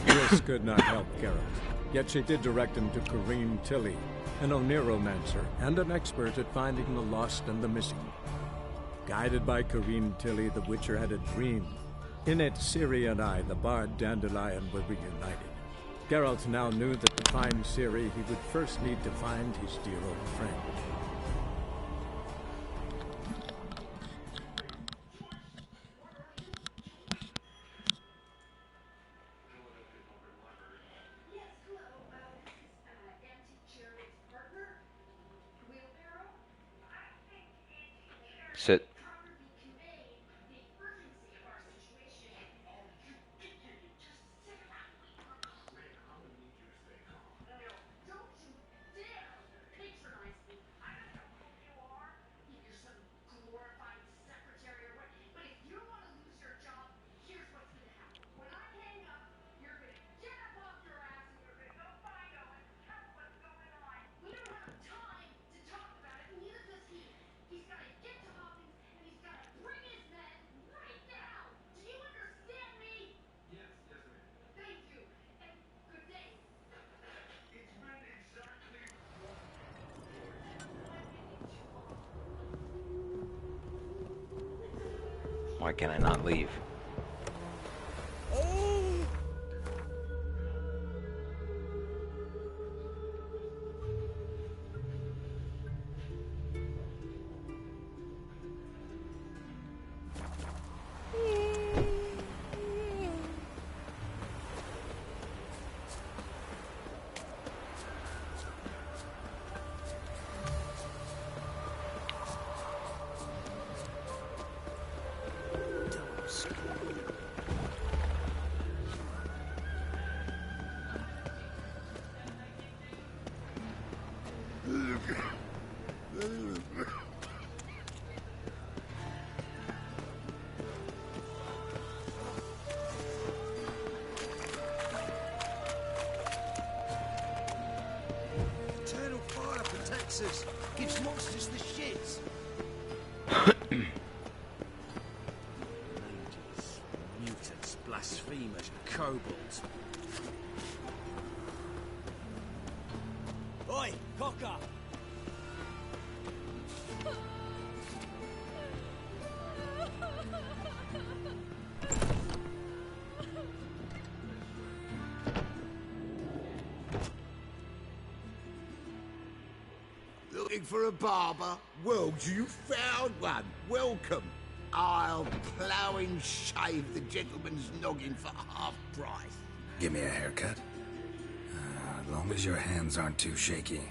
This could not help Geralt, yet she did direct him to Corrine Tilly, an Oniromancer and an expert at finding the lost and the missing. Guided by Corrine Tilly, the Witcher had a dream. In it, Ciri and I, the bard Dandelion, were reunited. Geralt now knew that to find Ciri, he would first need to find his dear old friend. Sit. Why can I not leave? Gives monsters the shits. Mages, mutants, blasphemers, kobolds. Oi, cocker! Looking for a barber? Well, you found one. Welcome. I'll plough and shave the gentleman's noggin for half price. Give me a haircut. As long as your hands aren't too shaky.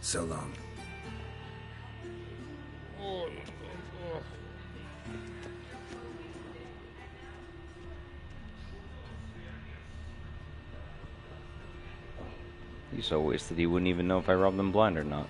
So long. He's so wasted he wouldn't even know if I robbed him blind or not.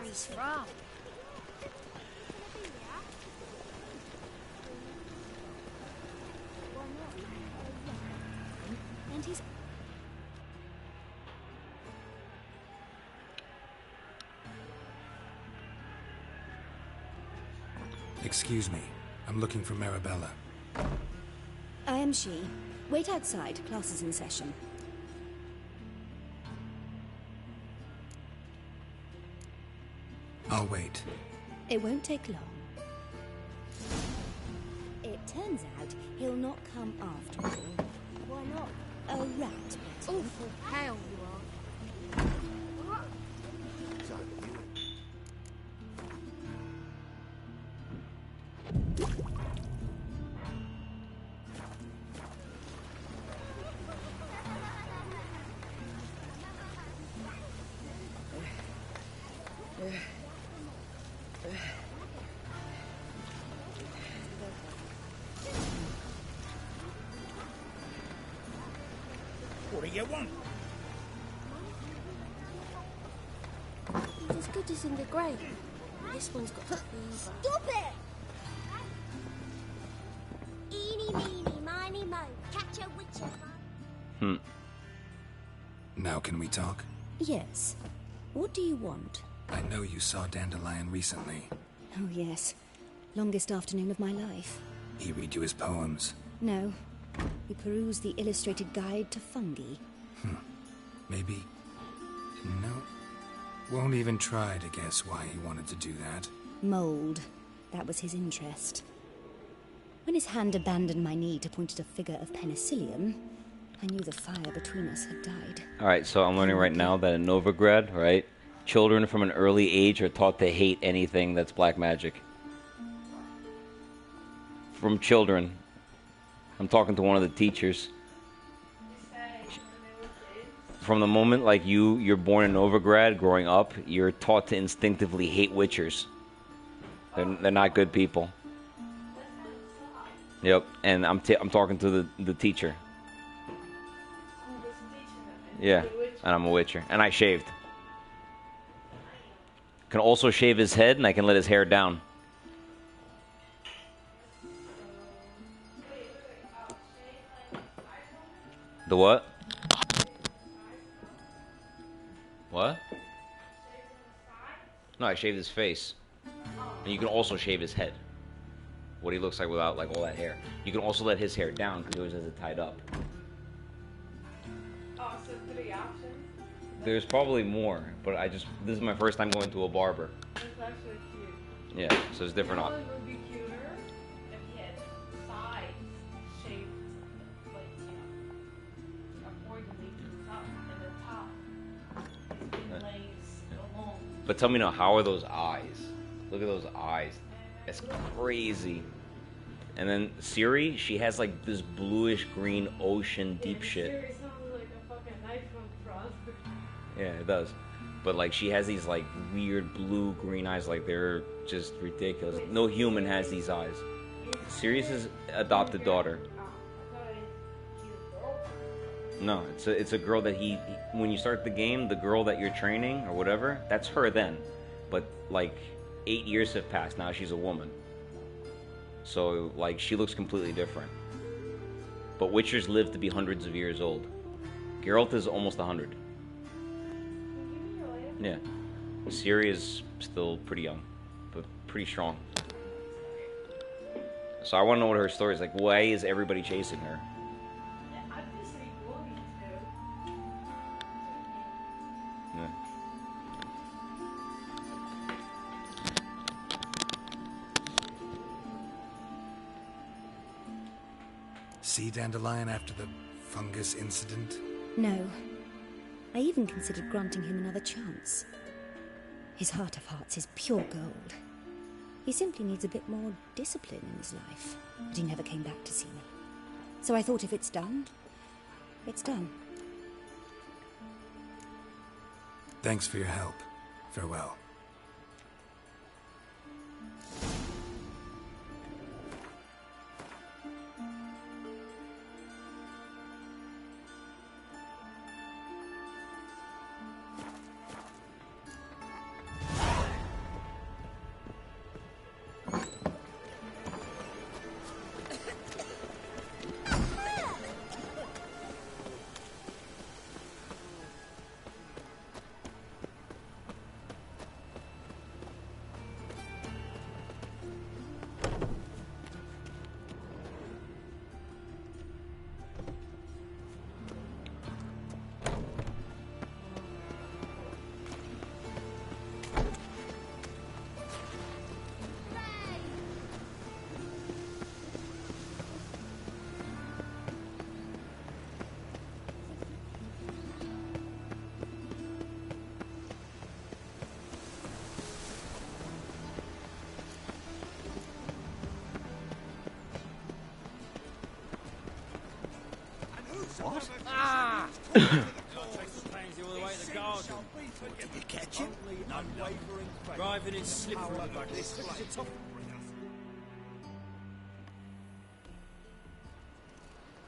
He's from. And he's... Excuse me. I'm looking for Marabella. I am she. Wait outside. Class is in session. I'll wait. It won't take long. Turns out he'll not come after all. Why not? A rat, Betty. Awful pale you are. What do you want? He's as good as in the grave. This one's got the fever. Stop it! Eeny, meeny, miny, mo. Catch a witcher. Now can we talk? Yes. What do you want? I know you saw Dandelion recently. Oh, yes. Longest afternoon of my life. He read you his poems. No. We perused the illustrated guide to fungi. Maybe... No. Won't even try to guess why he wanted to do that. Mold. That was his interest. When his hand abandoned my knee to point at a figure of penicillium, I knew the fire between us had died. Alright, so I'm learning right now that in Novigrad, right, children from an early age are taught to hate anything that's black magic. From children. I'm talking to one of the teachers. From the moment like you're born in Novigrad, growing up, you're taught to instinctively hate witchers. They're not good people. Yep, and I'm talking to the teacher. Yeah, and I'm a witcher, and I shaved. Can also shave his head, and I can let his hair down. The what? What? No, I shaved his face. And you can also shave his head. What he looks like without like all that hair. You can also let his hair down because he always has it tied up. Oh, so 3 options? There's probably more, but this is my first time going to a barber. That's actually cute. Yeah, so there's different You know options. what would be cuter if he had sides shaved like, accordingly to the top, and the top is lays along. But tell me now, how are those eyes? Look at those eyes. It's crazy. And then Siri, she has like this bluish green ocean deep shit. Siri sounds like a fucking knife from front. Yeah, it does. But like she has these like weird blue green eyes, like they're just ridiculous. No human has these eyes. Sirius's adopted daughter. No, it's a girl that he when you start the game, the girl that you're training or whatever, that's her then. But like 8 years have passed, now she's a woman. So like she looks completely different. But witchers live to be hundreds of years old. Geralt is almost 100. Yeah. Ciri is still pretty young, but pretty strong. So I want to know what her story is. Like, why is everybody chasing her? Yeah. See Dandelion after the fungus incident? No. I even considered granting him another chance. His heart of hearts is pure gold. He simply needs a bit more discipline in his life. But he never came back to see me. So I thought if it's done, it's done. Thanks for your help. Farewell. What? Ah! Did you catch him? Driving in slippery buggers.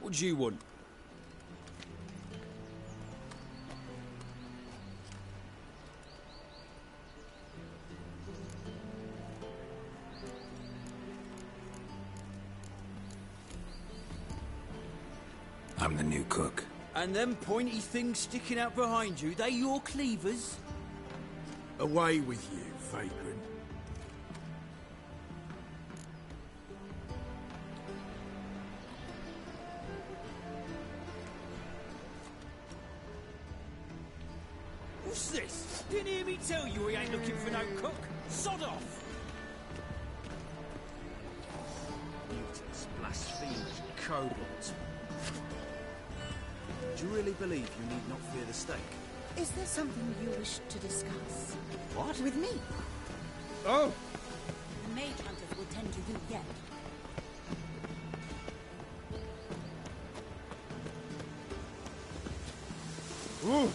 What do you want? I'm the new cook. And them pointy things sticking out behind you, they your cleavers? Away with you, vagrant. What's this? Didn't hear me tell you we ain't looking for no cook? Sod off! Mutants, blasphemers, kobolds. Do you really believe you need not fear the stake? Is there something you wish to discuss? What? With me? Oh! The mage hunters will tend to you yet. Ooh!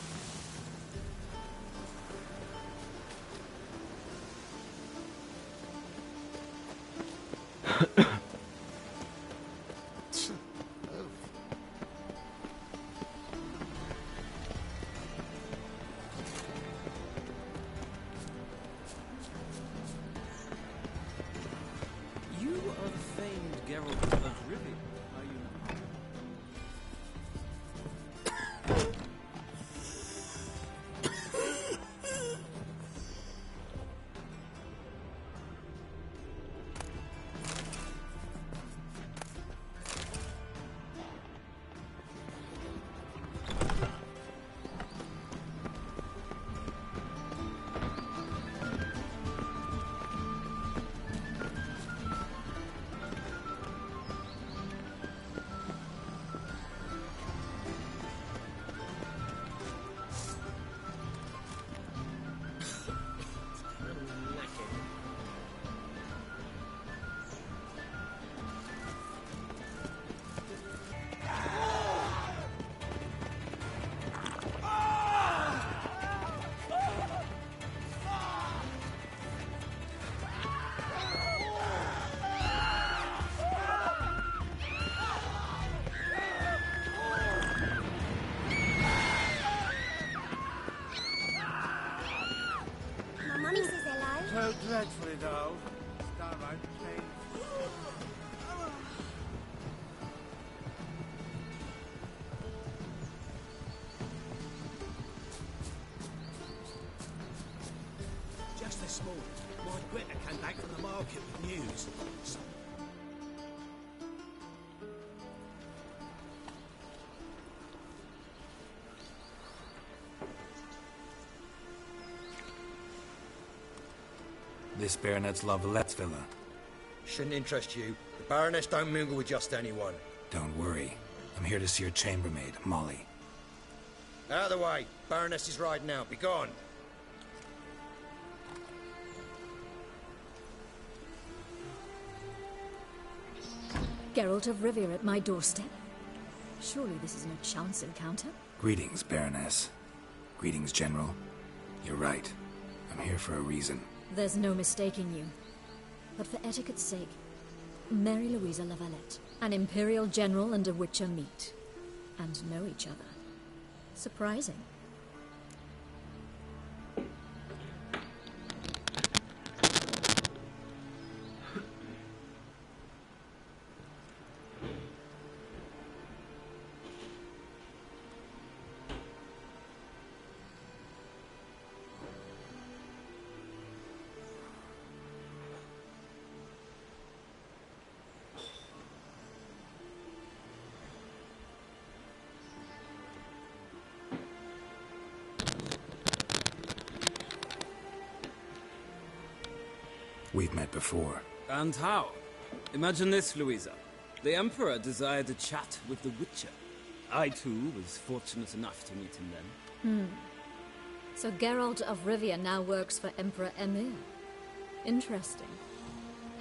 You are the famed Geralt of Rivia, are you not? My mummy says hello. So dreadfully dull. It's downright painful. Just this morning, my Greta came back from the market with news. This baronet's Lavallette's villa. Shouldn't interest you. The Baroness don't mingle with just anyone. Don't worry. I'm here to see your chambermaid, Molly. Out of the way. Baroness is riding out. Be gone. Geralt of Rivia at my doorstep? Surely this is no chance encounter? Greetings, Baroness. Greetings, General. You're right. I'm here for a reason. There's no mistaking you. But for etiquette's sake, Mary Louisa Lavalette, an Imperial General and a Witcher meet. And know each other. Surprising. We've met before. And how? Imagine this, Louisa. The Emperor desired a chat with the Witcher. I, too, was fortunate enough to meet him then. So Geralt of Rivia now works for Emperor Emir. Interesting.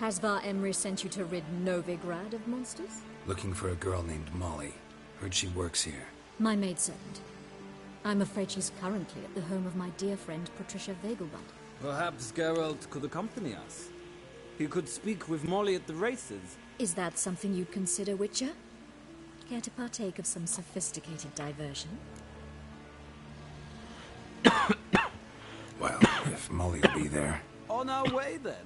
Has Var Emry sent you to rid Novigrad of monsters? Looking for a girl named Molly. Heard she works here. My maidservant. I'm afraid she's currently at the home of my dear friend Patricia Vegelbud. Perhaps Geralt could accompany us. He could speak with Molly at the races. Is that something you'd consider, Witcher? Care to partake of some sophisticated diversion? Well, if Molly will be there. On our way, then.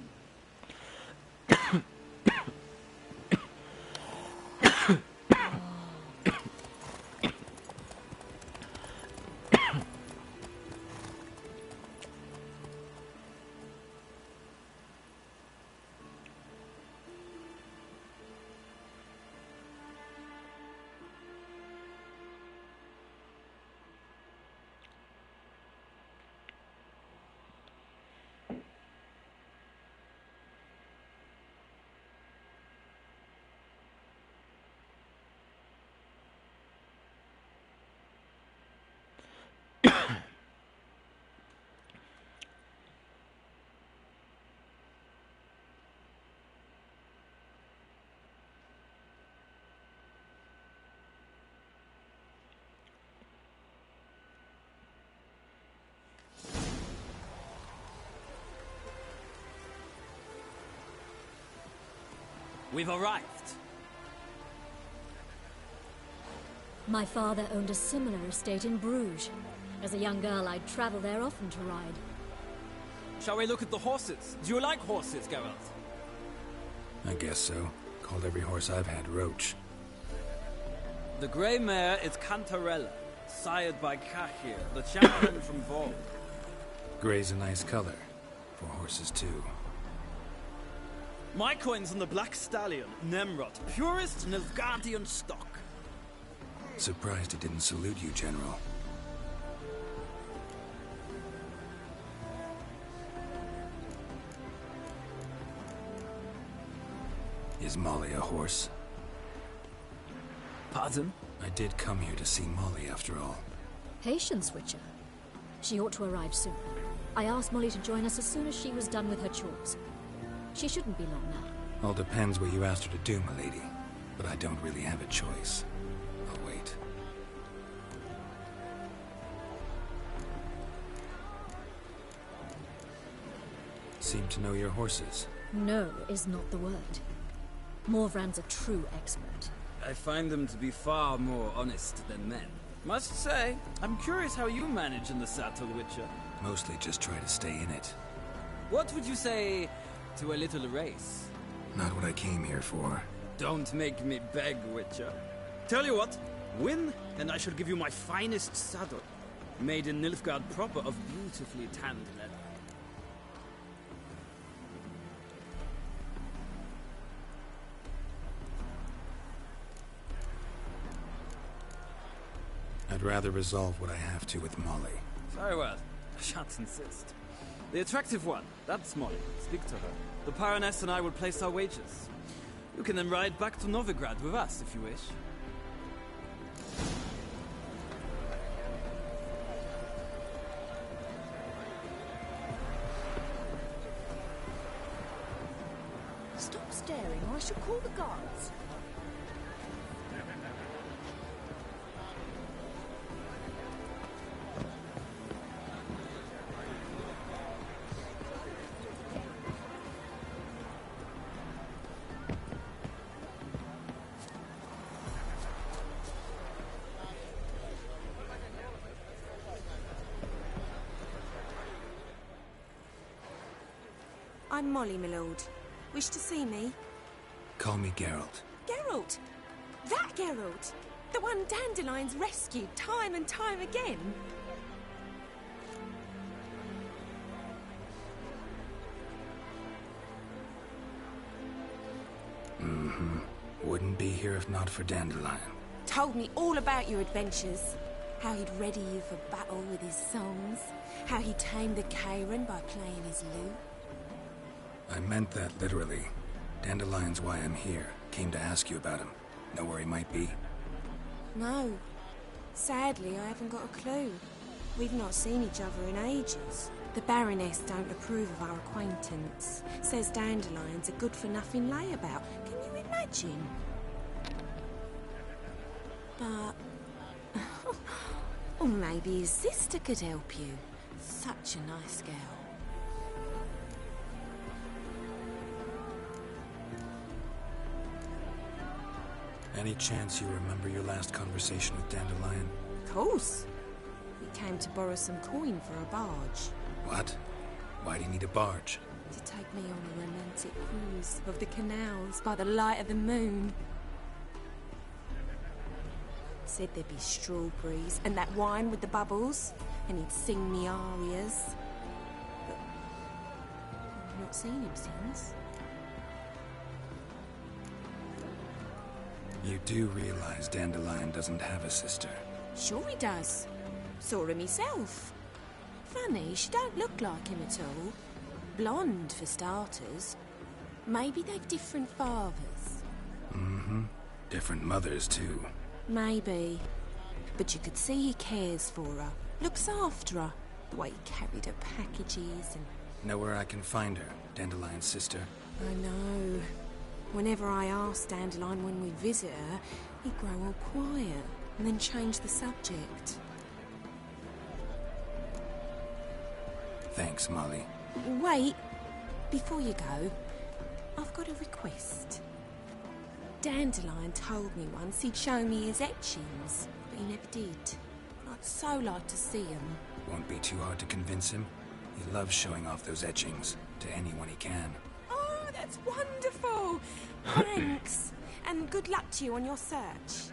We've arrived. My father owned a similar estate in Bruges. As a young girl, I'd travel there often to ride. Shall we look at the horses? Do you like horses, Geralt? I guess so. Called every horse I've had Roach. The grey mare is Cantarella, sired by Cahir, the champion from Vol. Grey's a nice color. For horses, too. My coin's on the Black Stallion, Nemrod, purest Nilfgaardian stock. Surprised he didn't salute you, General. Is Molly a horse? Pardon? I did come here to see Molly, after all. Patience, Witcher. She ought to arrive soon. I asked Molly to join us as soon as she was done with her chores. She shouldn't be long now. All depends what you asked her to do, milady. But I don't really have a choice. I'll wait. Seem to know your horses. No is not the word. Morvran's a true expert. I find them to be far more honest than men. Must say, I'm curious how you manage in the saddle, Witcher. Mostly just try to stay in it. What would you say to a little race? Not what I came here for. Don't make me beg, Witcher. Tell you what, win, and I shall give you my finest saddle. Made in Nilfgaard proper of beautifully tanned leather. I'd rather resolve what I have to with Molly. Very well. I shan't insist. The attractive one, that's Molly. Speak to her. The Baroness and I will place our wages. You can then ride back to Novigrad with us, if you wish. Stop staring or I shall call the guards. I'm Molly, my lord. Wish to see me? Call me Geralt. Geralt! That Geralt! The one Dandelion's rescued time and time again! Mm-hmm. Wouldn't be here if not for Dandelion. Told me all about your adventures. How he'd ready you for battle with his songs. How he tamed the Kairan by playing his lute. I meant that literally. Dandelion's why I'm here. Came to ask you about him. Know where he might be? No. Sadly, I haven't got a clue. We've not seen each other in ages. The Baroness don't approve of our acquaintance. Says Dandelion's a good-for-nothing layabout. Can you imagine? But Or maybe his sister could help you. Such a nice girl. Any chance you remember your last conversation with Dandelion? Of course. He came to borrow some coin for a barge. What? Why do you need a barge? To take me on a romantic cruise of the canals by the light of the moon. Said there'd be strawberries and that wine with the bubbles, and he'd sing me arias. But I've not seen him since. You do realize Dandelion doesn't have a sister? Sure he does. Saw her myself. Funny, she don't look like him at all. Blonde, for starters. Maybe they've different fathers. Mm-hmm. Different mothers, too. Maybe. But you could see he cares for her. Looks after her. The way he carried her packages and... Know where I can find her, Dandelion's sister? I know. Whenever I asked Dandelion when we'd visit her, he'd grow all quiet and then change the subject. Thanks, Molly. Wait. Before you go, I've got a request. Dandelion told me once he'd show me his etchings, but he never did. I'd so like to see them. Won't be too hard to convince him. He loves showing off those etchings to anyone he can. Oh, that's wonderful! Thanks. And good luck to you on your search.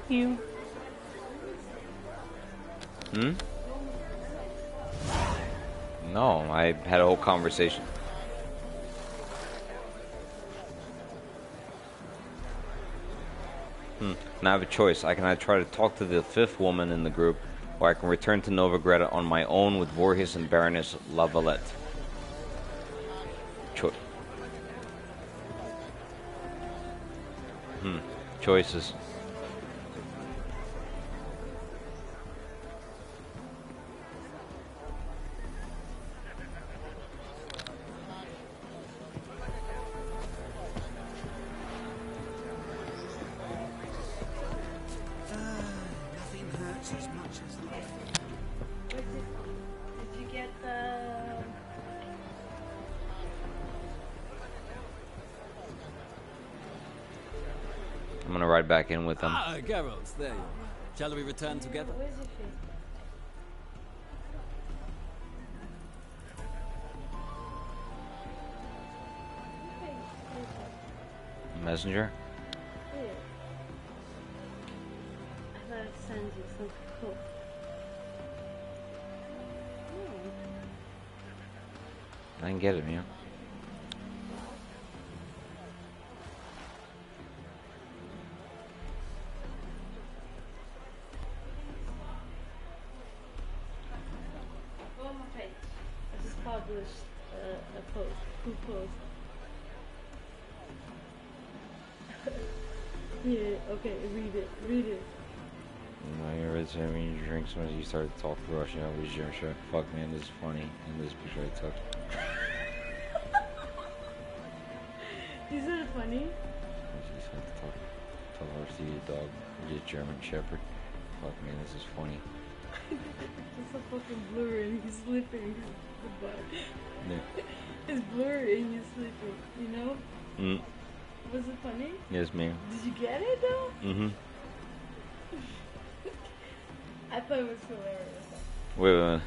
You. Hmm? No, I had a whole conversation. Now I have a choice. I can either try to talk to the fifth woman in the group, or I can return to Novigrad on my own with Voorhis and Baroness Lavalette. Choices. Nothing hurts as much as life. Did you get the... I'm gonna ride back in with them. Ah, Geralt, there you are. Shall we return together? Where's your feet? Messenger? Yeah. I thought I'd send you some cool. I can get him, yeah. Go on my page. I just published a post. Cool post. Yeah, okay, read it. No, you read when you drink so much you start to talk Russian. I was your shit. Fuck man, this is funny. And this picture I took. Is it funny? You start to tell horse to eat a dog. You're a German Shepherd. Fuck man, this is funny. It's so fucking blurry and he's sleeping. Yeah. It's blurry and he's sleeping, you know? Mm. Was it funny? Yes, ma'am. Did you get it though? Mm-hmm. I thought it was hilarious. Wait.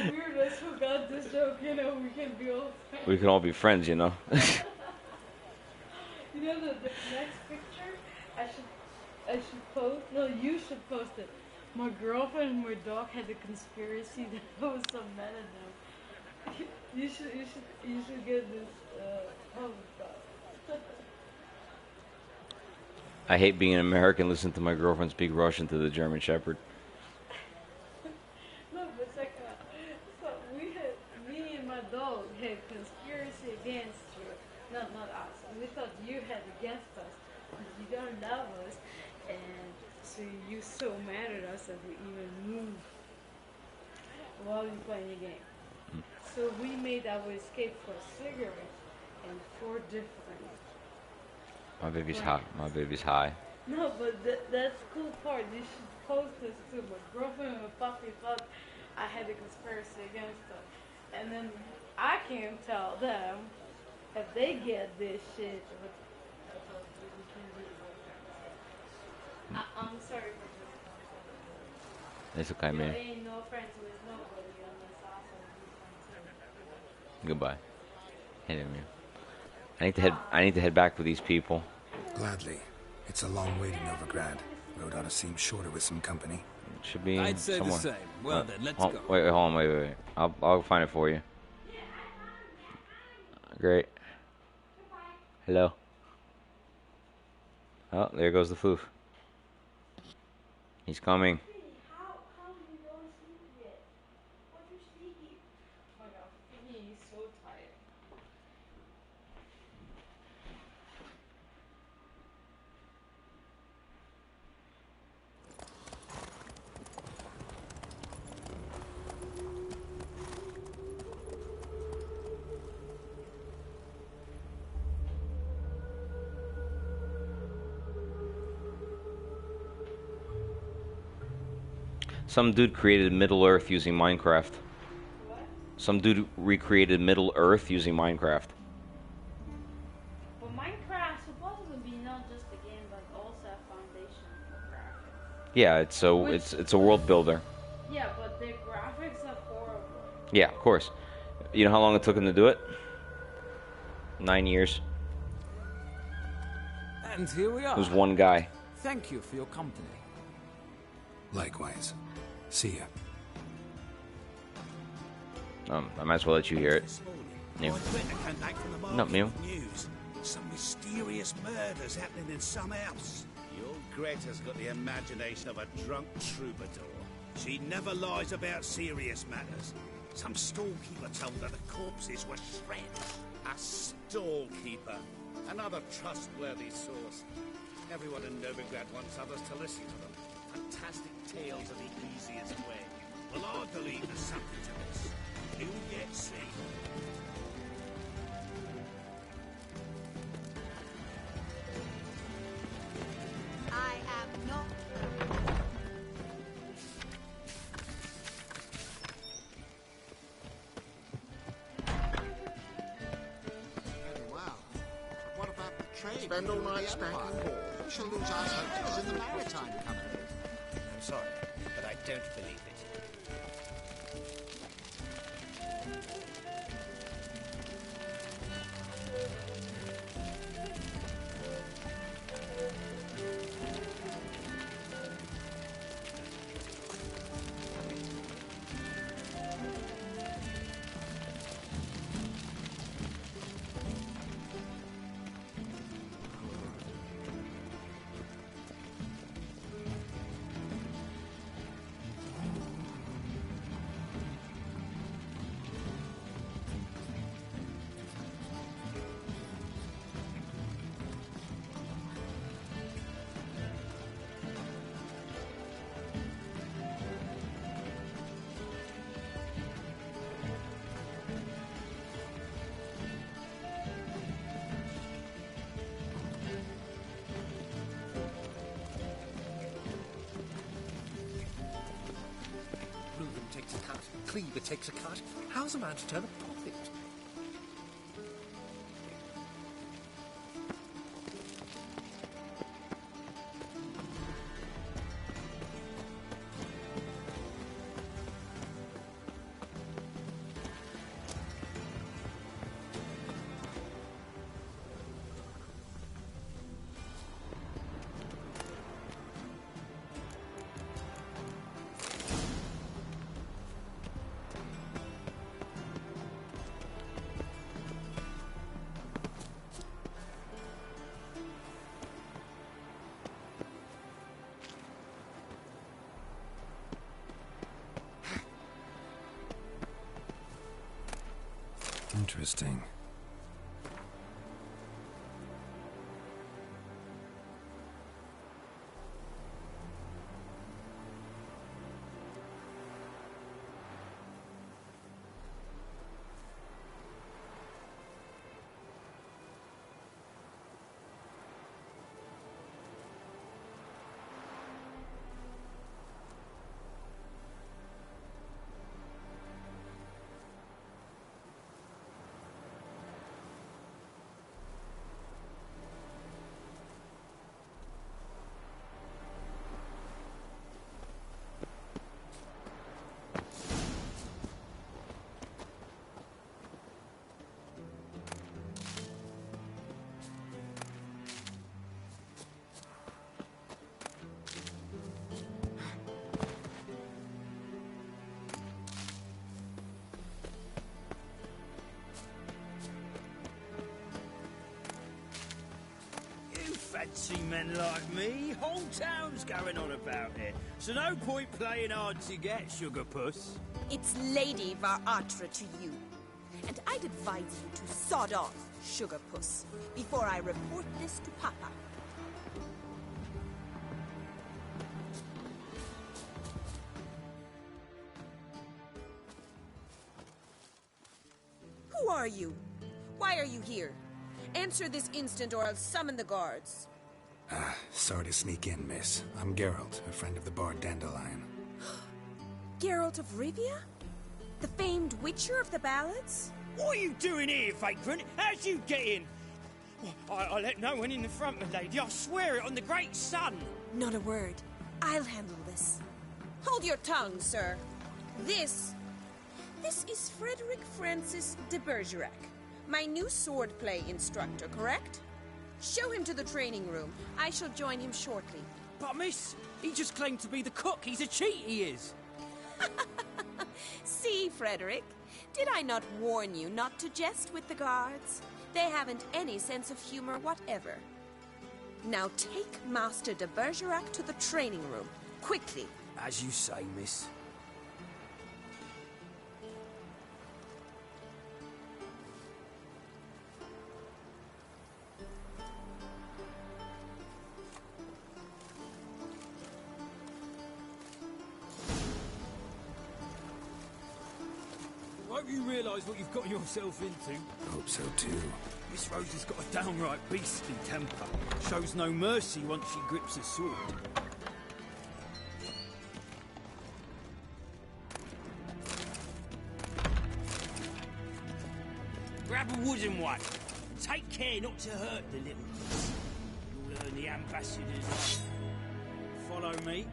Weirdest who got this joke, you know, we can be all friends. We can all be friends, you know. You know the next picture I should post? No, you should post it. My girlfriend and my dog had a conspiracy that I was so mad at them. You should get this I hate being an American. Listen to my girlfriend speak Russian to the German Shepherd. No, but it's like, so me and my dog had conspiracy against you. Not us. We thought you had against us. You don't love us. And so you so mad at us that we even moved while you're playing the game. So we made our escape for cigarettes and 4 different. My baby's hot. My baby's high. No, but that's the cool part. You should post this too. My girlfriend and puppy thought I had a conspiracy against them. And then I can't tell them if they get this shit. I'm sorry for this. It's okay, man. I ain't no friends with nobody unless also Goodbye. Hit him, man. I need to head back with these people. Gladly. It's a long way to Novigrad. Road ought to seem shorter with some company. It should be I'd say somewhere. the same. Well then, let's go. Wait, hold on, wait. I'll find it for you. Great. Hello. Oh, there goes the foof. He's coming. He's so tired. Some dude created Middle Earth using Minecraft. What? Some dude recreated Middle Earth using Minecraft. But Minecraft supposed to be not just a game, but also a foundation for graphics. Yeah, it's a world builder. Yeah, but the graphics are horrible. Yeah, of course. You know how long it took him to do it? 9 years. And here we are. It was one guy. Thank you for your company. Likewise. See ya. I might as well let you hear it. Neil. No, Neil. News. Some mysterious murders happening in some house. Your Greta's got the imagination of a drunk troubadour. She never lies about serious matters. Some storekeeper told her the corpses were shreds. A storekeeper. Another trustworthy source. Everyone in Novigrad wants others to listen to them. Fantastic tales are the easiest way. Well, I believe there's something to this. You'll yet see. I am not. Wow. What about the trade? Spend all night stacking ore. We shall lose our hopes in the maritime company. I'm sorry, but I don't believe it. cleaver takes a cut, how's a man to turn a profit? Interesting. Fancy men like me, whole town's going on about it. So no point playing hard to get, sugar puss. It's Lady Varatra to you. And I'd advise you to sod off, sugar puss, before I report this to Papa. Who are you? Why are you here? Answer this instant or I'll summon the guards. Sorry to sneak in, miss. I'm Geralt, a friend of the bard Dandelion. Geralt of Rivia? The famed witcher of the ballads? What are you doing here, vagrant? How'd you get in? I let no one in the front, my lady. I swear it on the great sun. Not a word. I'll handle this. Hold your tongue, sir. This is Frederick Francis de Bergerac, my new swordplay instructor, correct? Show him to the training room. I shall join him shortly. But miss, he just claimed to be the cook. He's a cheat, he is. See, Frederick, did I not warn you not to jest with the guards? They haven't any sense of humor whatever. Now take Master de Bergerac to the training room, quickly. As you say, miss. I hope you realise what you've got yourself into. Hope so too. Miss Rose has got a downright beastly temper. Shows no mercy once she grips a sword. Grab a wooden one. Take care not to hurt the little piece. You'll learn the ambassadors. Follow me.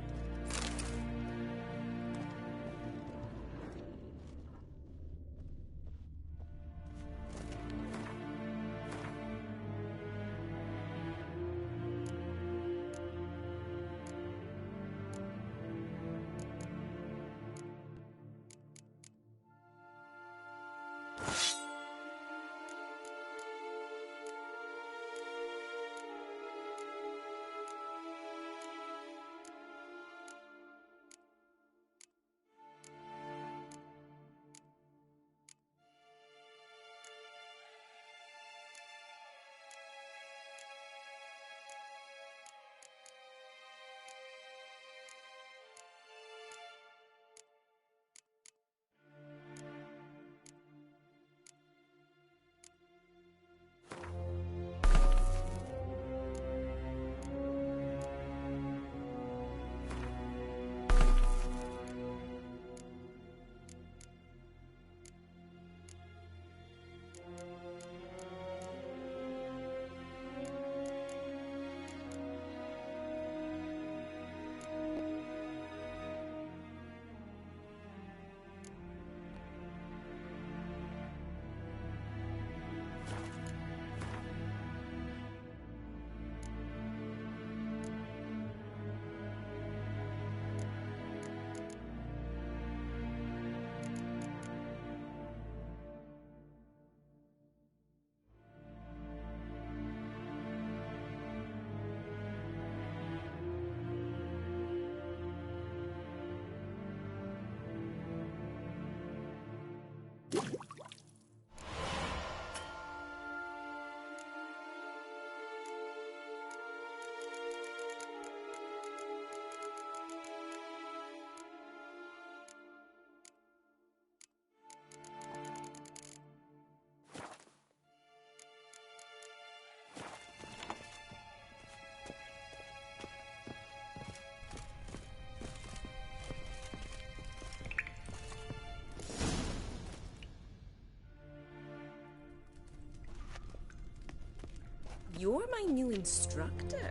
You're my new instructor.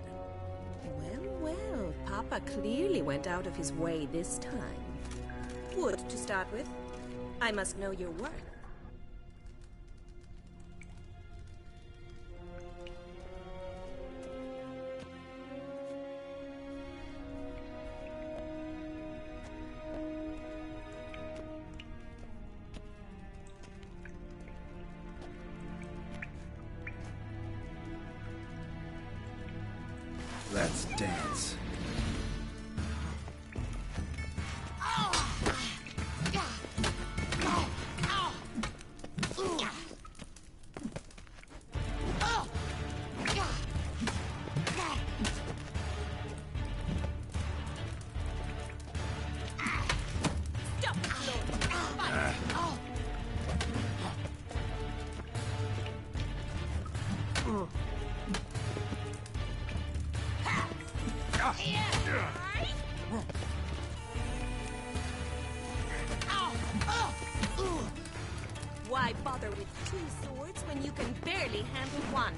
Well, well, Papa clearly went out of his way this time. Wood, to start with. I must know your worth. Let's dance. Why bother with two swords when you can barely handle one?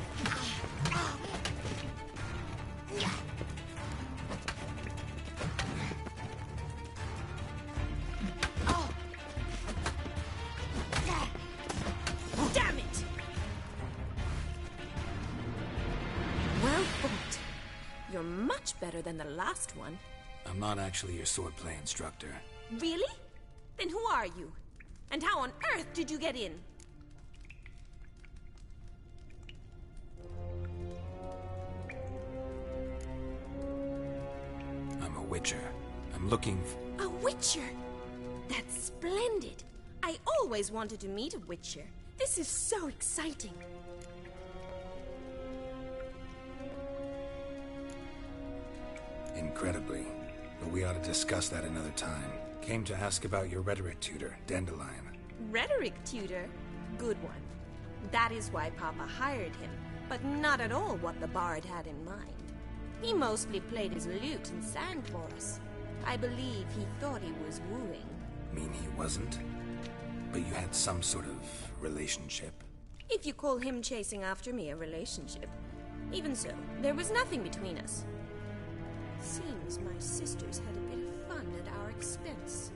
Damn it! Well fought. You're much better than the last one. I'm not actually your swordplay instructor. Really? Then who are you? And how on earth did you get in? I'm a witcher. I'm looking A witcher? That's splendid. I always wanted to meet a witcher. This is so exciting. Incredibly. But we ought to discuss that another time. Came to ask about your rhetoric tutor, Dandelion. Rhetoric tutor? Good one. That is why Papa hired him, but not at all what the bard had in mind. He mostly played his lute and sang for us. I believe he thought he was wooing. Mean he wasn't? But you had some sort of relationship? If you call him chasing after me a relationship. Even so, there was nothing between us. Seems my sisters had a bit of fun at our expense.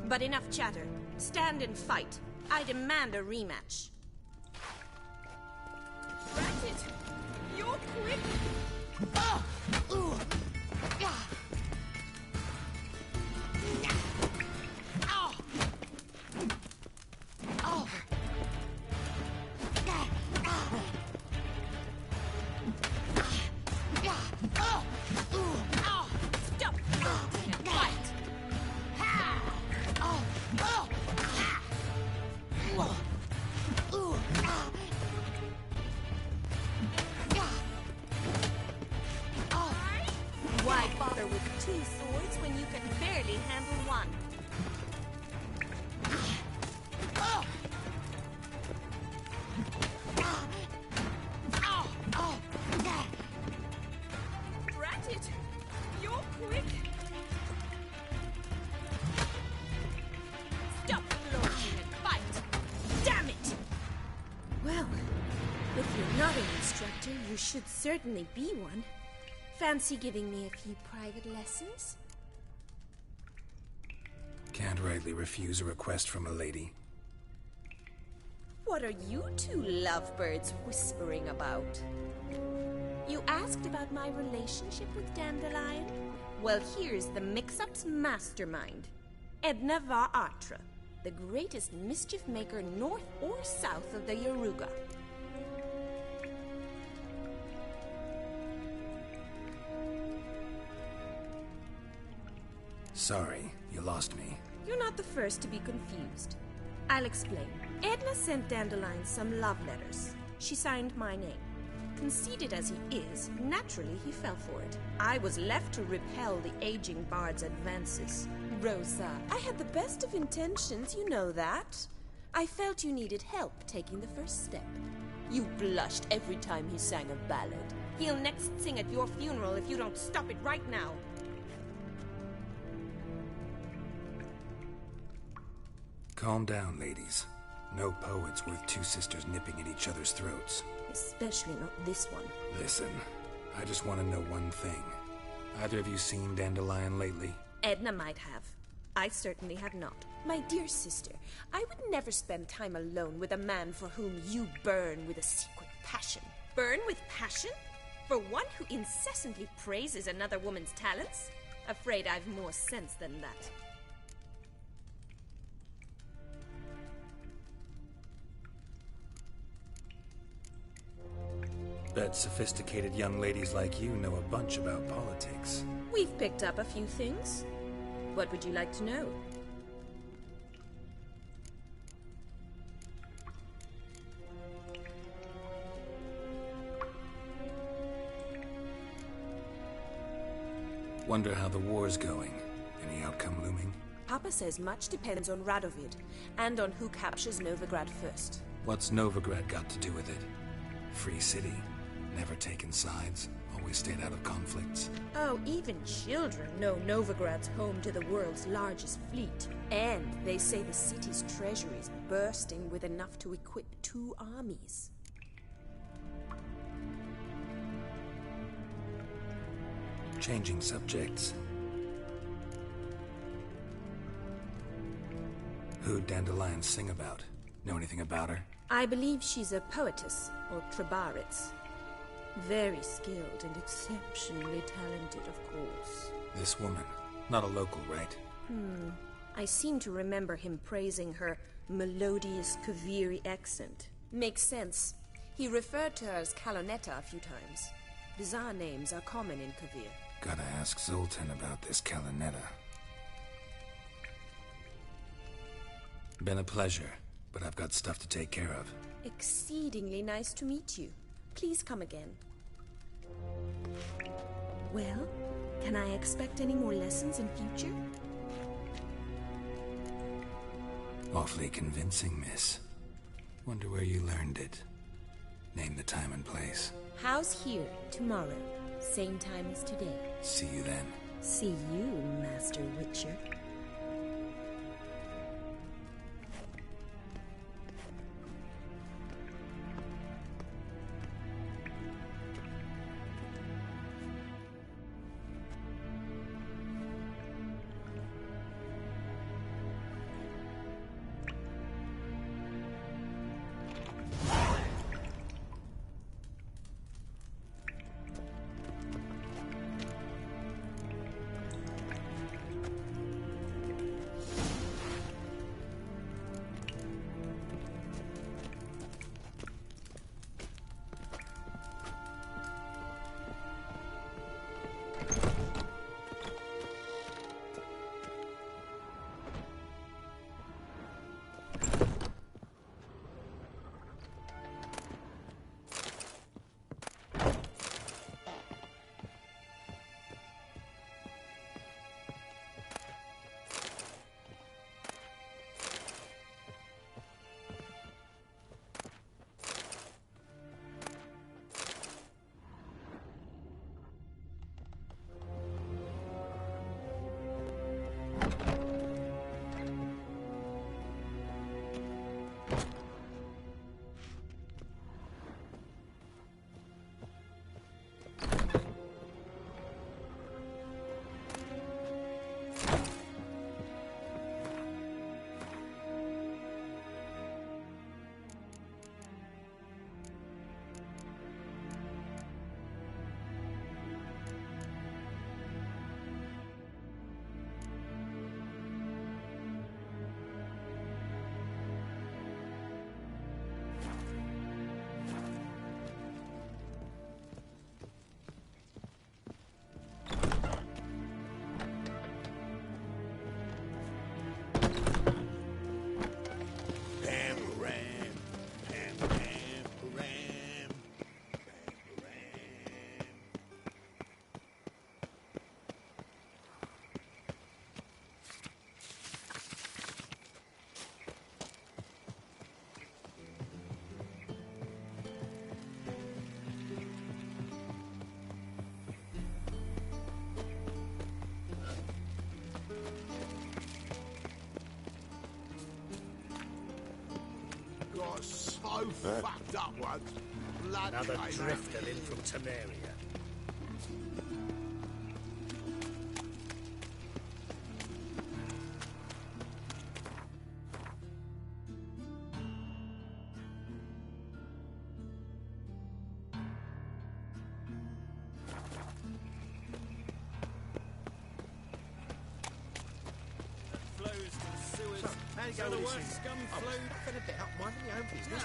But enough chatter. Stand and fight. I demand a rematch. That's it! You're quick! Why bother with two swords when you can barely handle one? Drat it! You're quick! Stop loitering and fight! Damn it! Well, if you're not an instructor, you should certainly be one. Fancy giving me a few private lessons? Can't rightly refuse a request from a lady. What are you two lovebirds whispering about? You asked about my relationship with Dandelion? Well, here's the mix-up's mastermind. Edna var Atra, the greatest mischief maker north or south of the Yaruga. Sorry, you lost me. You're not the first to be confused. I'll explain. Edna sent Dandelion some love letters. She signed my name. Conceited as he is, naturally he fell for it. I was left to repel the aging bard's advances. Rosa, I had the best of intentions, you know that. I felt you needed help taking the first step. You blushed every time he sang a ballad. He'll next sing at your funeral if you don't stop it right now. Calm down, ladies. No poet's worth two sisters nipping at each other's throats. Especially not this one. Listen, I just want to know one thing. Either of you seen Dandelion lately? Edna might have. I certainly have not. My dear sister, I would never spend time alone with a man for whom you burn with a secret passion. Burn with passion? For one who incessantly praises another woman's talents? Afraid I've more sense than that. Bet sophisticated young ladies like you know a bunch about politics. We've picked up a few things. What would you like to know? Wonder how the war's going. Any outcome looming? Papa says much depends on Radovid, and on who captures Novigrad first. What's Novigrad got to do with it? Free city. Never taken sides. Always stayed out of conflicts. Oh, even children know Novigrad's home to the world's largest fleet. And they say the city's treasury is bursting with enough to equip 2 armies. Changing subjects. Who'd Dandelion sing about? Know anything about her? I believe she's a poetess, or trebaritz. Very skilled and exceptionally talented, of course. This woman. Not a local, right? I seem to remember him praising her melodious Kaviri accent. Makes sense. He referred to her as Kalonetta a few times. Bizarre names are common in Kavir. Gotta ask Zoltan about this Kalonetta. Been a pleasure, but I've got stuff to take care of. Exceedingly nice to meet you. Please come again. Well, can I expect any more lessons in future? Awfully convincing, miss. Wonder where you learned it. Name the time and place. House here, tomorrow. Same time as today. See you then. See you, Master Witcher. so fucked up once. Blood Another came drifter out. in from Temeria. So the worst scum flowed. Been a bit up minding your own business.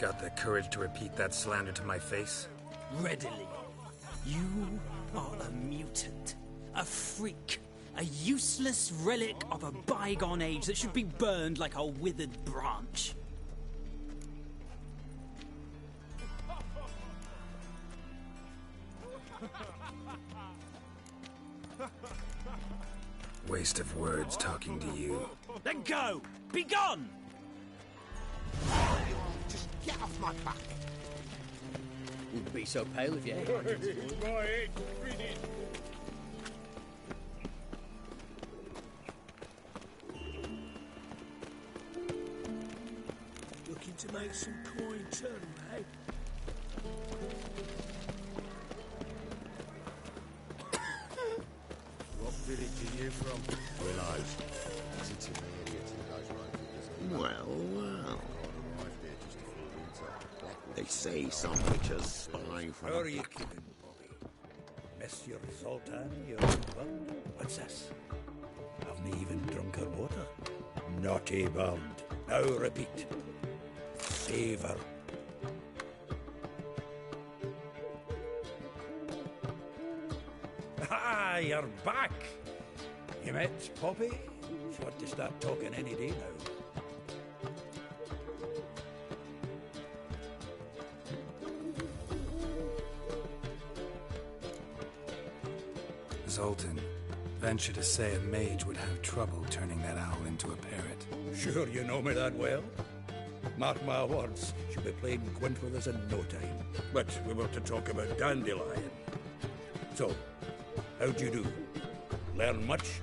Got the courage to repeat that slander to my face? Readily. You are a mutant. A freak. A useless relic of a bygone age that should be burned like a withered branch. Waste of words talking to you. Then go! Be gone! Just get off my back. Wouldn't be so pale if you had. Looking to make some coin turn, eh? What village are you from? Willows. Well. They say some witches spy from... How are you keeping, Bobby? Monsieur Zoltan, you're bound? What's this? Haven't even drunk her water? Naughty bound. Now repeat. Savor. Ah, you're back. You met Poppy? She ought to start talking any day now. Zoltan, venture to say a mage would have trouble turning that owl into a parrot. Sure you know me that well. Mark my words, she'll be playing quint with us in no time. But we were to talk about Dandelion. So, how'd you do? Learn much?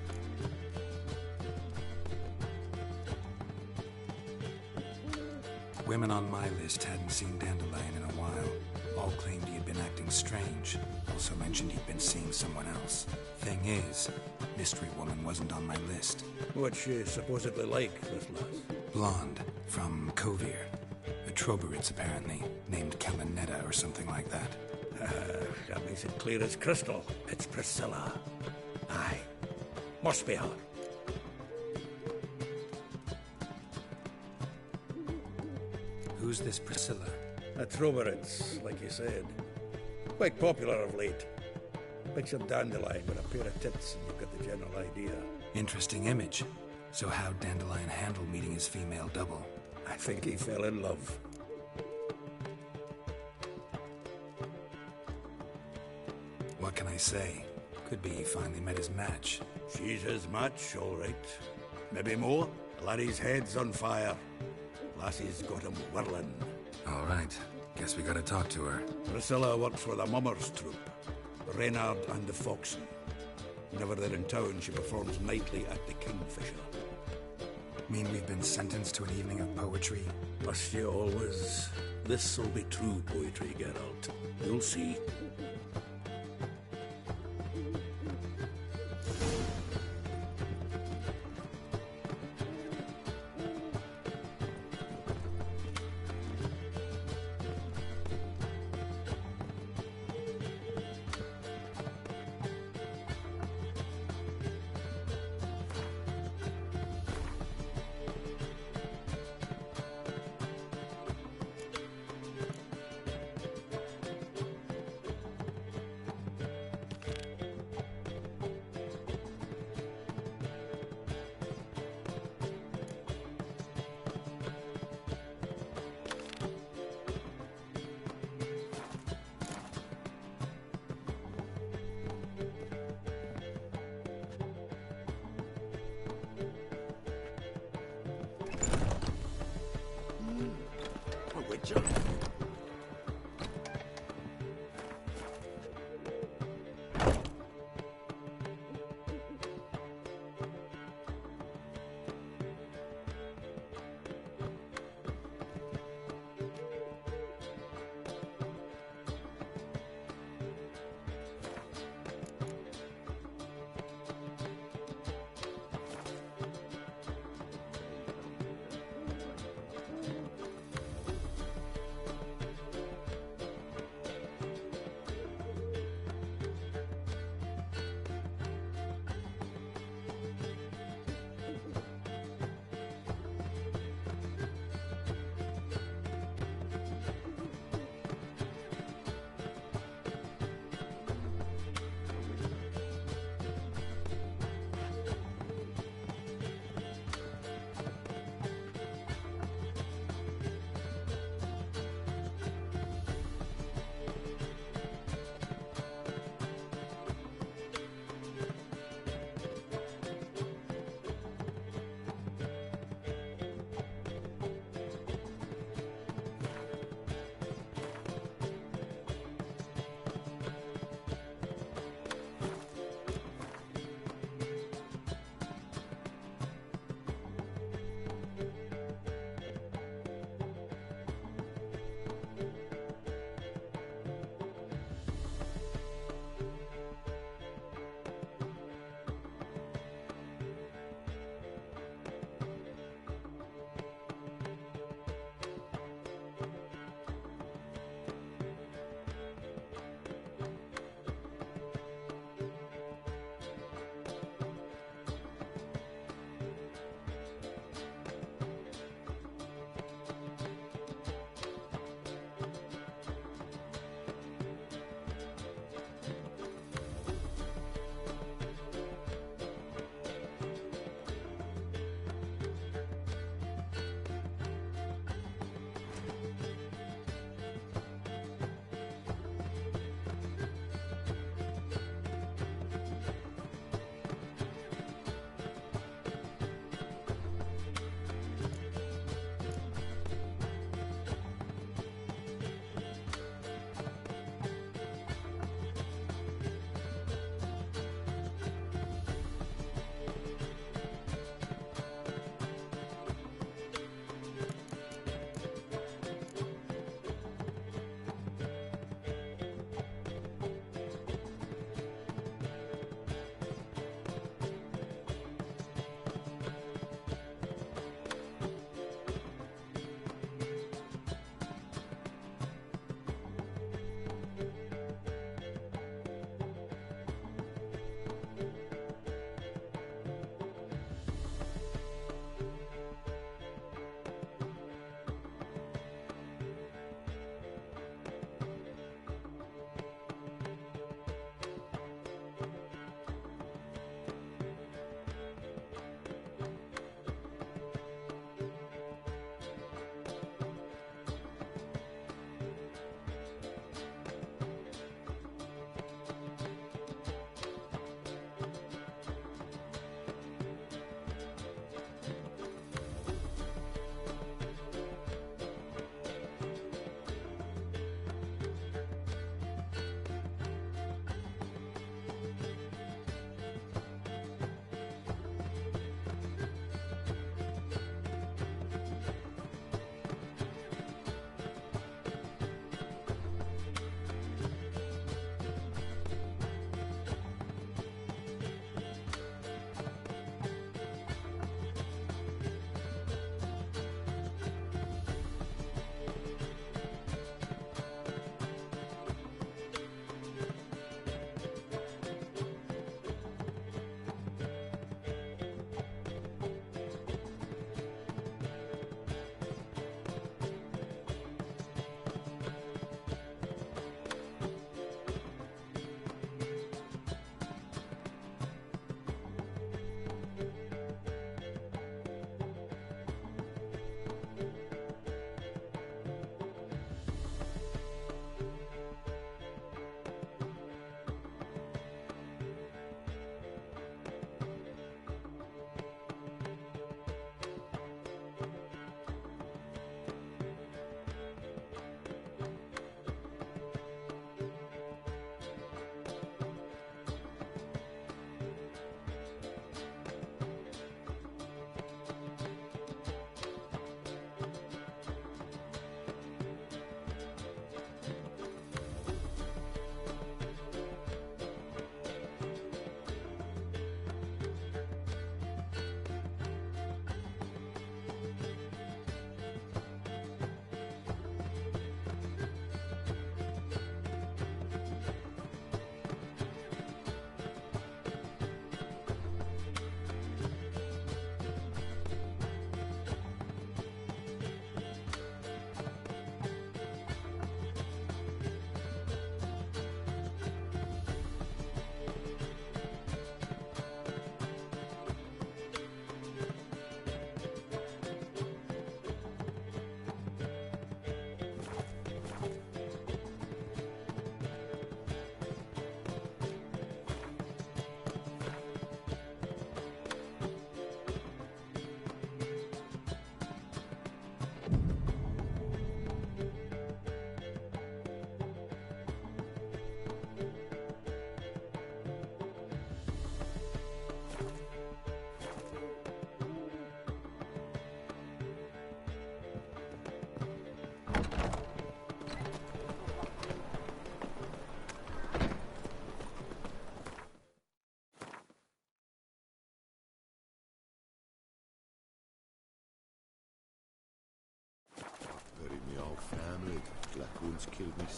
Women on my list hadn't seen Dandelion in a while. All claimed he had been acting strange. Also mentioned he'd been seeing someone else. Thing is, Mystery Woman wasn't on my list. What's she supposedly like, this lass? Blonde, from Kovir. A Troberitz, apparently, named Kalinetta or something like that. That makes it clear as crystal. It's Priscilla. Aye. Must be her. Who's this Priscilla? A Troberitz, like you said. Quite popular of late. Picture Dandelion with a pair of tits and you've got the general idea. Interesting image. So how'd Dandelion handle meeting his female double? I think he fell in love. What can I say? Could be he finally met his match. She's his match, all right. Maybe more. Laddie's head's on fire. Lassie's got him whirling. All right. Guess we gotta talk to her. Priscilla works for the Mummers troupe. Reynard and the Foxen. Whenever they're in town, she performs nightly at the Kingfisher. Mean we've been sentenced to an evening of poetry? Must you always? This'll be true poetry, Geralt. You'll see.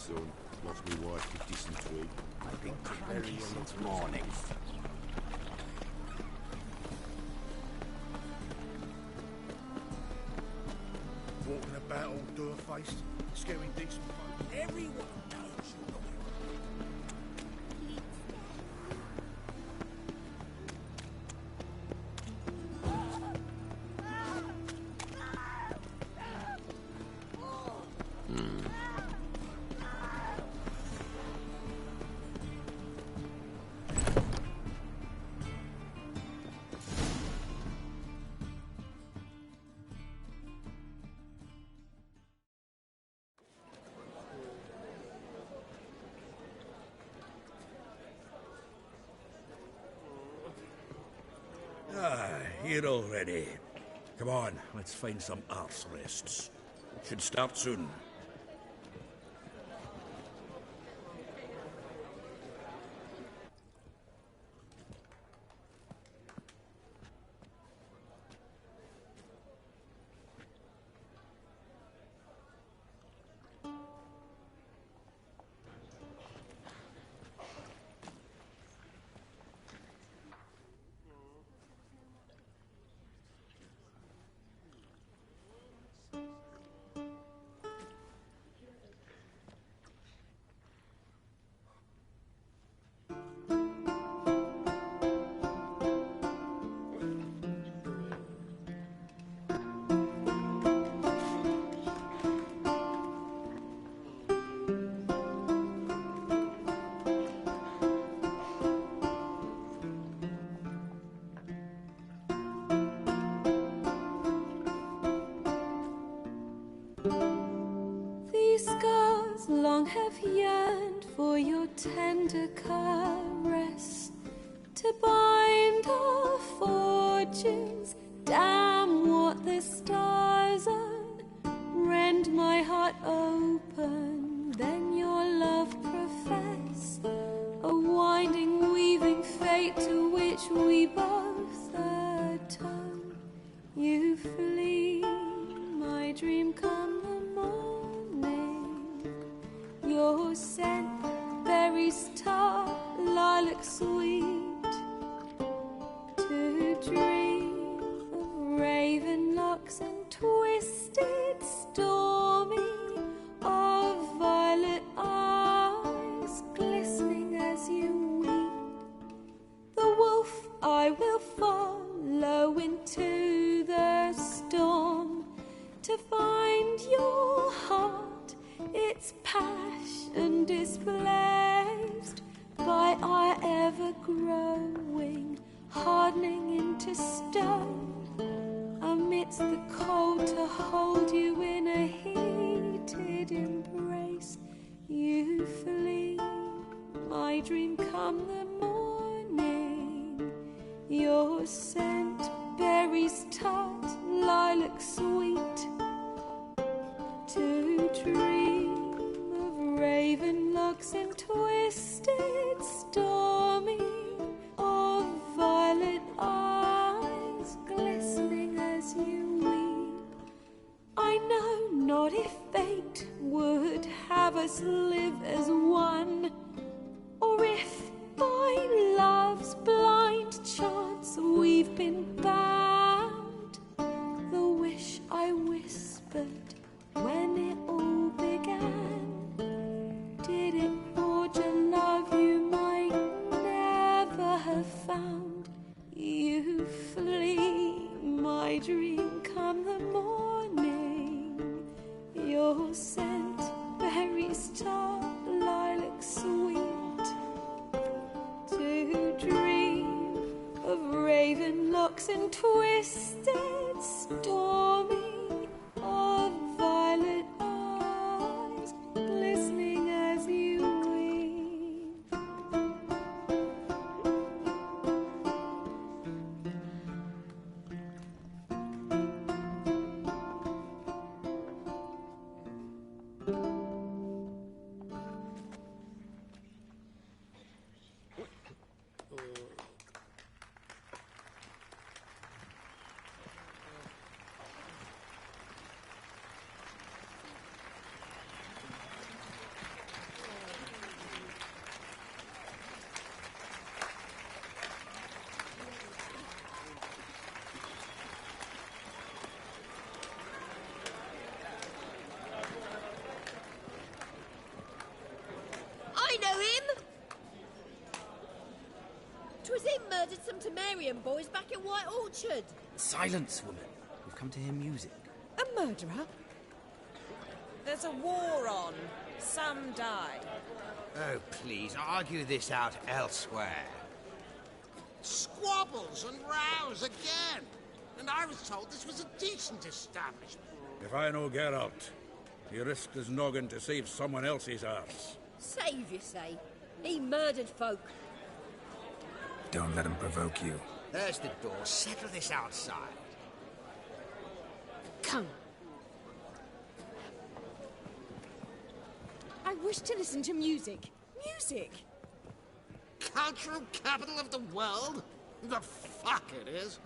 son. Lost me wife to dysentery. I've been cranky since morning. Walking about all door-faced, scaring decent folk. Everyone knows you're not. Here already. Come on, let's find some arse rests. Should start soon. These scars long have yearned for your tender caress, to bind our fortunes. Damn what the stars are, rend my heart open, then your love profess, a winding, weaving fate to which we both atone. You flee, my dream come the morning. Your scent, berries tart, lilac sweet. To dream of raven locks and twisted, stormy, of violet eyes glistening as you weep. The wolf I will follow into the storm, to find your heart, its passion displaced by our ever-growing, hardening into stone, amidst the cold to hold you in a heated embrace. You flee, my dream come the morning, your scent, berries tart, lilac sweet. To dream of raven locks and twisted, stormy, of violet eyes glistening as you weep. I know not if fate would have us live as one, or if by love's blind chance we've been bound. The wish I whispered when it all began, did it forge a love you might never have found? You flee, my dream come the morning, your scent, berries tart, lilac sweet. To dream of raven locks and twisted, stormy, of violet eyes glistening as you weep. him? 'Twas him murdered some Temerian boys back in White Orchard. Silence, woman. We've come to hear music. A murderer? There's a war on. Some die. Oh, please, argue this out elsewhere. Squabbles and rows again. And I was told this was a decent establishment. If I know Geralt, he risked his noggin to save someone else's arse. Save, you say? He murdered folk. Don't let him provoke you. There's the door. Settle this outside. Come. I wish to listen to music. Music! Cultural capital of the world? The fuck it is.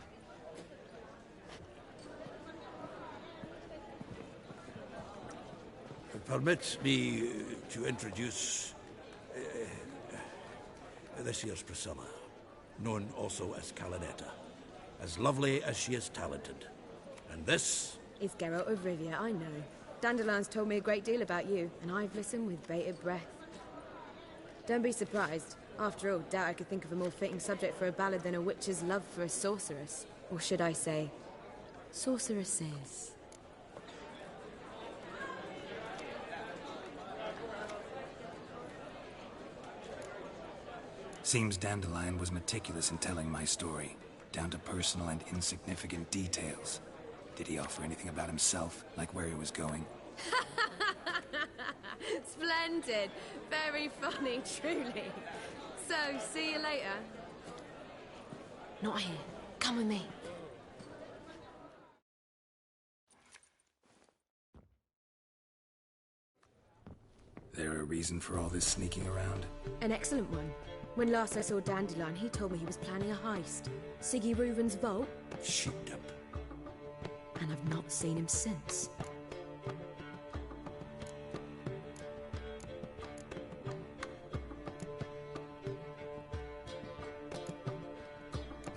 Permit me to introduce this year's Priscilla, known also as Calinetta. As lovely as she is talented. And this is Geralt of Rivia, I know. Dandelion's told me a great deal about you, and I've listened with bated breath. Don't be surprised. After all, doubt I could think of a more fitting subject for a ballad than a witch's love for a sorceress. Or should I say, sorceresses. Seems Dandelion was meticulous in telling my story, down to personal and insignificant details. Did he offer anything about himself, like where he was going? Splendid. Very funny, truly. So, see you later. Not here. Come with me. There a reason for all this sneaking around? An excellent one. When last I saw Dandelion, he told me he was planning a heist. Siggy Reuven's vault. Shut up. And I've not seen him since.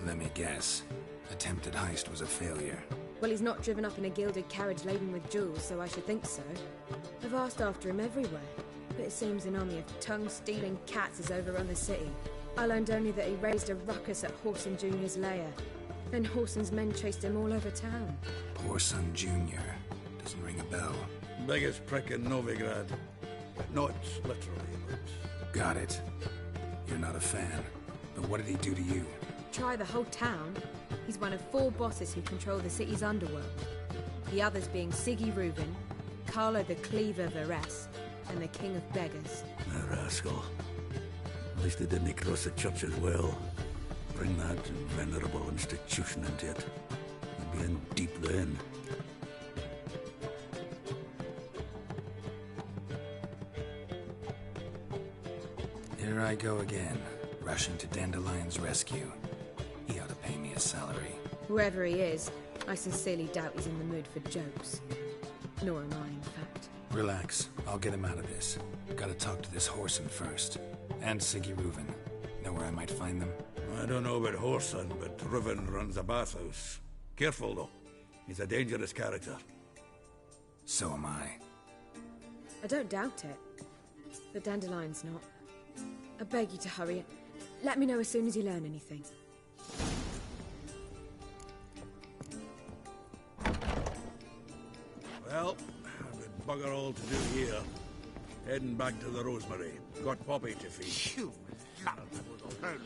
Let me guess. Attempted heist was a failure. Well, he's not driven up in a gilded carriage laden with jewels, so I should think so. I've asked after him everywhere, but it seems an army of tongue-stealing cats has overrun the city. I learned only that he raised a ruckus at Whoreson Jr.'s lair. Then Whoreson's men chased him all over town. Whoreson Jr. Doesn't ring a bell. Biggest prick in Novigrad. Not literally, but... Got it. You're not a fan. But what did he do to you? Try the whole town. He's one of 4 bosses who control the city's underworld. The others being Siggy Reuven, Carlo the Cleaver Varese, and the King of Beggars. A rascal. At least they didn't cross the church as well. Bring that venerable institution into it. You'd be in deep then. Here I go again, rushing to Dandelion's rescue. He ought to pay me a salary. Wherever he is, I sincerely doubt he's in the mood for jokes. Nor am I, in fact. Relax. I'll get him out of this. Gotta talk to this Whoreson first. And Siggy Reuven. Know where I might find them? I don't know about Whoreson, but Reuven runs a bathhouse. Careful, though. He's a dangerous character. So am I. I don't doubt it. But Dandelion's not. I beg you to hurry. Let me know as soon as you learn anything. Well, I've got bugger all to do here. Heading back to the Rosemary. Got Poppy to feed. You love the proletariat.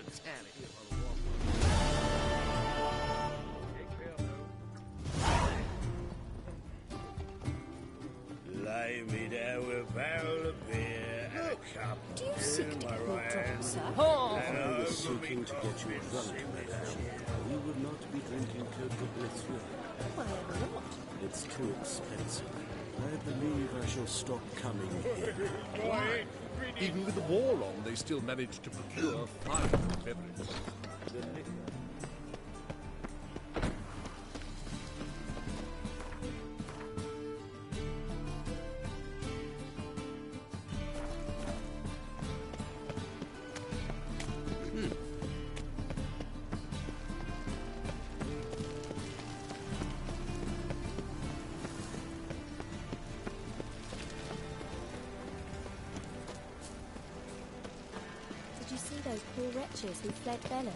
Lay me down with a barrel of beer and a cup. Do you seek to get more trouble, sir? I was seeking to get you drunk, madame. We would not be drinking Cote de Blessure. Why ever not? It's too expensive. I believe I shall stop coming here. Why? Even with the war on, they still manage to procure fine beverages. Did you see those poor wretches who fled Bellum?